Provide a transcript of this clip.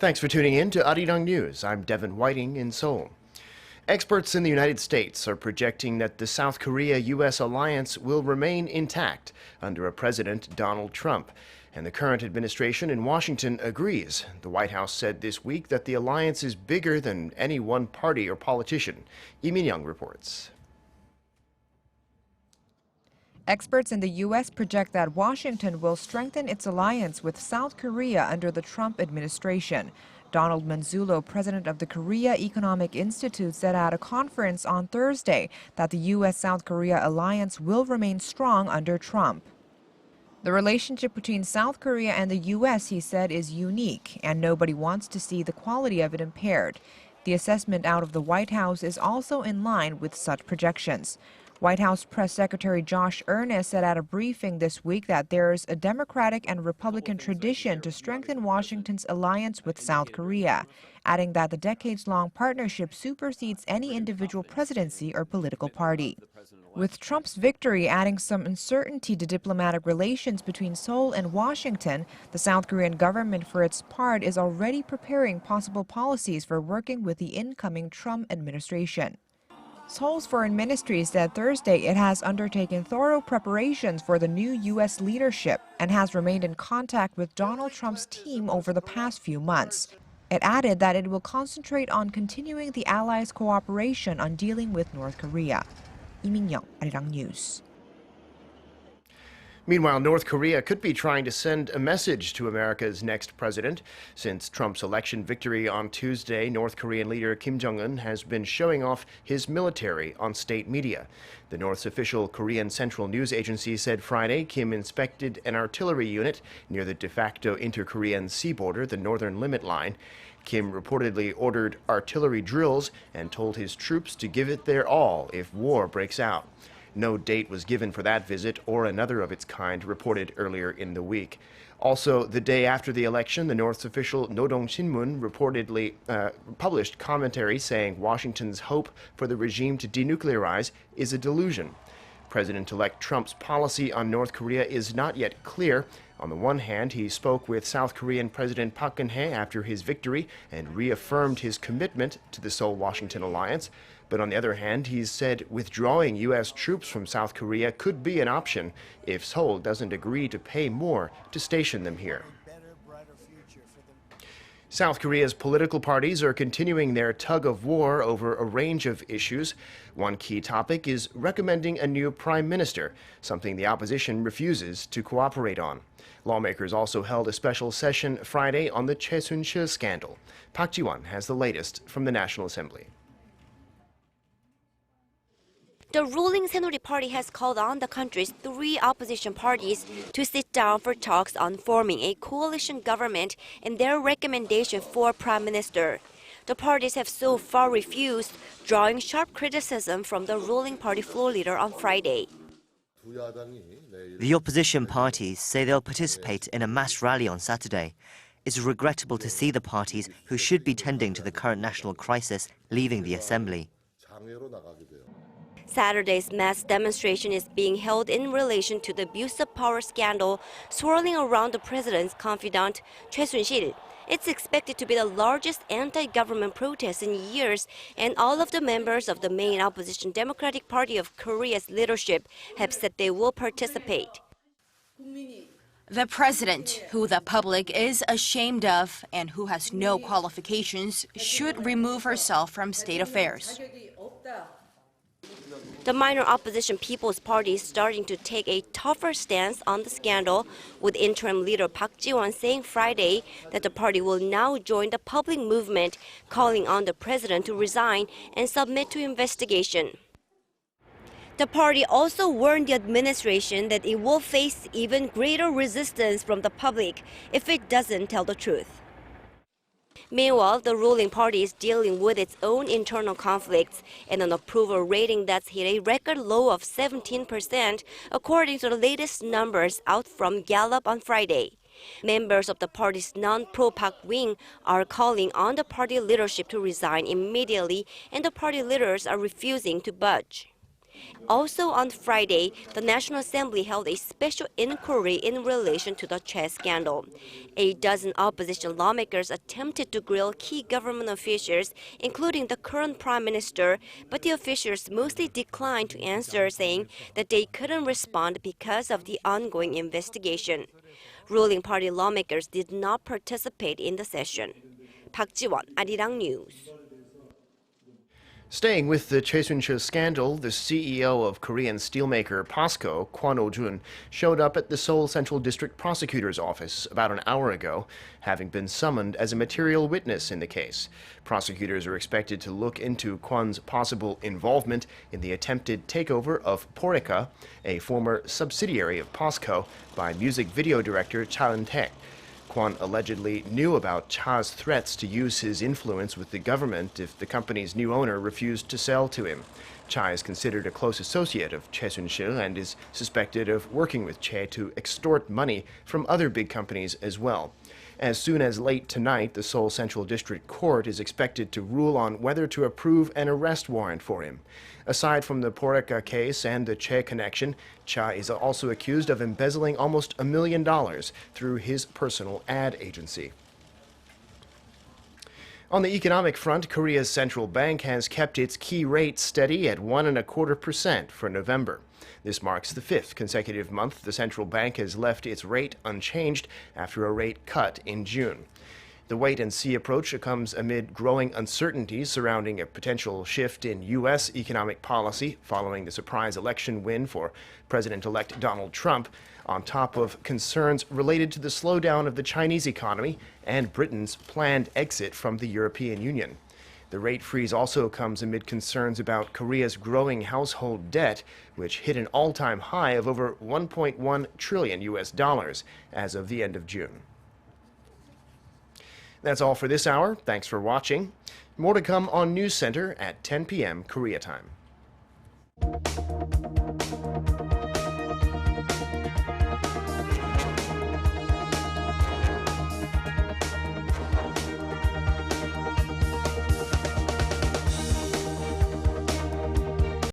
Thanks for tuning in to ARIRANG News. I'm Devin Whiting in Seoul. Experts in the United States are projecting that the South Korea-U.S. alliance will remain intact under a President Donald Trump. And the current administration in Washington agrees. The White House said this week that the alliance is bigger than any one party or politician. Lee Min-young reports. Experts in the U.S. project that Washington will strengthen its alliance with South Korea under the Trump administration. Donald Manzullo, president of the Korea Economic Institute, said at a conference on Thursday that the U.S. South Korea alliance will remain strong under Trump. The relationship between South Korea and the U.S., he said, is unique, and nobody wants to see the quality of it impaired. The assessment out of the White House is also in line with such projections. White House Press Secretary Josh Earnest said at a briefing this week that there's a Democratic and Republican tradition to strengthen Washington's alliance with South Korea, adding that the decades-long partnership supersedes any individual presidency or political party. With Trump's victory adding some uncertainty to diplomatic relations between Seoul and Washington, the South Korean government, for its part, is already preparing possible policies for working with the incoming Trump administration. Seoul's foreign ministry said Thursday it has undertaken thorough preparations for the new U.S. leadership and has remained in contact with Donald Trump's team over the past few months. It added that it will concentrate on continuing the allies' cooperation on dealing with North Korea. Lee Min-young, ARIRANG News. Meanwhile, North Korea could be trying to send a message to America's next president. Since Trump's election victory on Tuesday, North Korean leader Kim Jong-un has been showing off his military on state media. The North's official Korean Central News Agency said Friday Kim inspected an artillery unit near the de facto inter-Korean sea border, the Northern Limit Line. Kim reportedly ordered artillery drills and told his troops to give it their all if war breaks out. No date was given for that visit or another of its kind reported earlier in the week. Also, the day after the election, the North's official Nodong Shinmun reportedly published commentary saying Washington's hope for the regime to denuclearize is a delusion. President-elect Trump's policy on North Korea is not yet clear. On the one hand, he spoke with South Korean President Park Geun-hye after his victory and reaffirmed his commitment to the Seoul-Washington alliance. But on the other hand, he said withdrawing U.S. troops from South Korea could be an option if Seoul doesn't agree to pay more to station them here. South Korea's political parties are continuing their tug-of-war over a range of issues. One key topic is recommending a new prime minister, something the opposition refuses to cooperate on. Lawmakers also held a special session Friday on the Choi Soon-sil scandal. Park Ji-won has the latest from the National Assembly. The ruling Saenuri party has called on the country's three opposition parties to sit down for talks on forming a coalition government and their recommendation for prime minister. The parties have so far refused, drawing sharp criticism from the ruling party floor leader on Friday. The opposition parties say they'll participate in a mass rally on Saturday. It's regrettable to see the parties who should be tending to the current national crisis leaving the assembly. Saturday's mass demonstration is being held in relation to the abuse of power scandal swirling around the president's confidant, Choi Soon-sil. It's expected to be the largest anti-government protest in years, and all of the members of the main opposition Democratic Party of Korea's leadership have said they will participate. The president, who the public is ashamed of and who has no qualifications, should remove herself from state affairs. The minor opposition People's Party is starting to take a tougher stance on the scandal, with interim leader Park Ji-won saying Friday that the party will now join the public movement, calling on the president to resign and submit to investigation. The party also warned the administration that it will face even greater resistance from the public if it doesn't tell the truth. Meanwhile, the ruling party is dealing with its own internal conflicts and an approval rating that's hit a record low of 17%, according to the latest numbers out from Gallup on Friday. Members of the party's non-pro-Park wing are calling on the party leadership to resign immediately, and the party leaders are refusing to budge. Also on Friday, the National Assembly held a special inquiry in relation to the Choi scandal. A dozen opposition lawmakers attempted to grill key government officials, including the current prime minister, but the officials mostly declined to answer, saying that they couldn't respond because of the ongoing investigation. Ruling party lawmakers did not participate in the session. Park Ji-won, ARIRANG News. Staying with the Choi Soon-sil scandal, the CEO of Korean steelmaker POSCO, Kwon showed up at the Seoul Central District Prosecutor's office about an hour ago, having been summoned as a material witness in the case. Prosecutors are expected to look into Kwon's possible involvement in the attempted takeover of KOREA-U.S, a former subsidiary of POSCO, by music video director Cha Eun-taek. Kwon allegedly knew about Cha's threats to use his influence with the government if the company's new owner refused to sell to him. Cha is considered a close associate of Choi Soon-sil and is suspected of working with Choi to extort money from other big companies as well. As soon as late tonight, the Seoul Central District Court is expected to rule on whether to approve an arrest warrant for him. Aside from the KOREA-U.S case and the Choi connection, Cha is also accused of embezzling almost $1 million through his personal ad agency. On the economic front, Korea's central bank has kept its key rate steady at 1.25% for November. This marks the fifth consecutive month the central bank has left its rate unchanged after a rate cut in June. The wait-and-see approach comes amid growing uncertainties surrounding a potential shift in U.S. economic policy following the surprise election win for President-elect Donald Trump, on top of concerns related to the slowdown of the Chinese economy and Britain's planned exit from the European Union. The rate freeze also comes amid concerns about Korea's growing household debt, which hit an all-time high of over $1.1 trillion as of the end of June. That's all for this hour. Thanks for watching. More to come on News Center at 10 p.m. Korea time.